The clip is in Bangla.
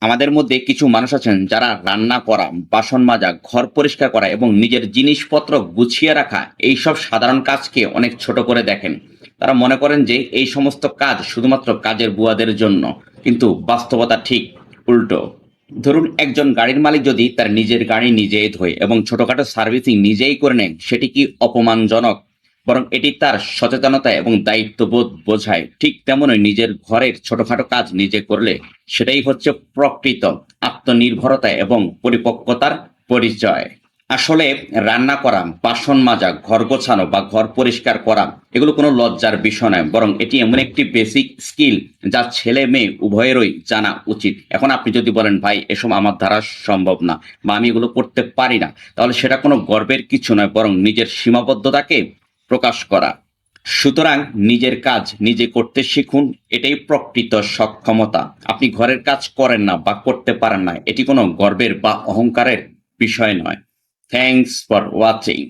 আমাদের মধ্যে কিছু মানুষ আছেন যারা রান্না করা, বাসন মাজা, ঘর পরিষ্কার করা এবং নিজের জিনিসপত্র গুছিয়ে রাখা এইসব সাধারণ কাজকে অনেক ছোট করে দেখেন। তারা মনে করেন যে এই সমস্ত কাজ শুধুমাত্র কাজের বুয়াদের জন্য, কিন্তু বাস্তবতা ঠিক উল্টো। ধরুন একজন গাড়ির মালিক যদি তার নিজের গাড়ি নিজেই ধোয় এবং ছোটখাটো সার্ভিসিং নিজেই করে নেন, সেটি কি অপমানজনক? বরং এটি তার সচেতনতা এবং দায়িত্ববোধ বোঝায়। ঠিক তেমনই নিজের ঘরের ছোটখাটো কাজ নিজে করলে সেটাই হচ্ছে প্রকৃত আত্মনির্ভরতা এবং পরিপক্কতার পরিচয়। আসলে রান্না করা, বাসন মাজা, ঘর গোছানো বা ঘর পরিষ্কার করা এগুলো কোনো লজ্জার বিষয় নয়, বরং এটি এমন একটি বেসিক স্কিল যা ছেলে মেয়ে উভয়েরই জানা উচিত। এখন আপনি যদি বলেন ভাই এসব আমার দ্বারা সম্ভব না বা আমি এগুলো করতে পারি না, তাহলে সেটা কোনো গর্বের কিছু নয়, বরং নিজের সীমাবদ্ধতাকে প্রকাশ করা। সুতরাং নিজের কাজ নিজে করতে শিখুন, এটাই প্রকৃত সক্ষমতা। আপনি ঘরের কাজ করেন না বা করতে পারেন না, এটি কোনো গর্বের বা অহংকারের বিষয় নয়। Thanks for watching.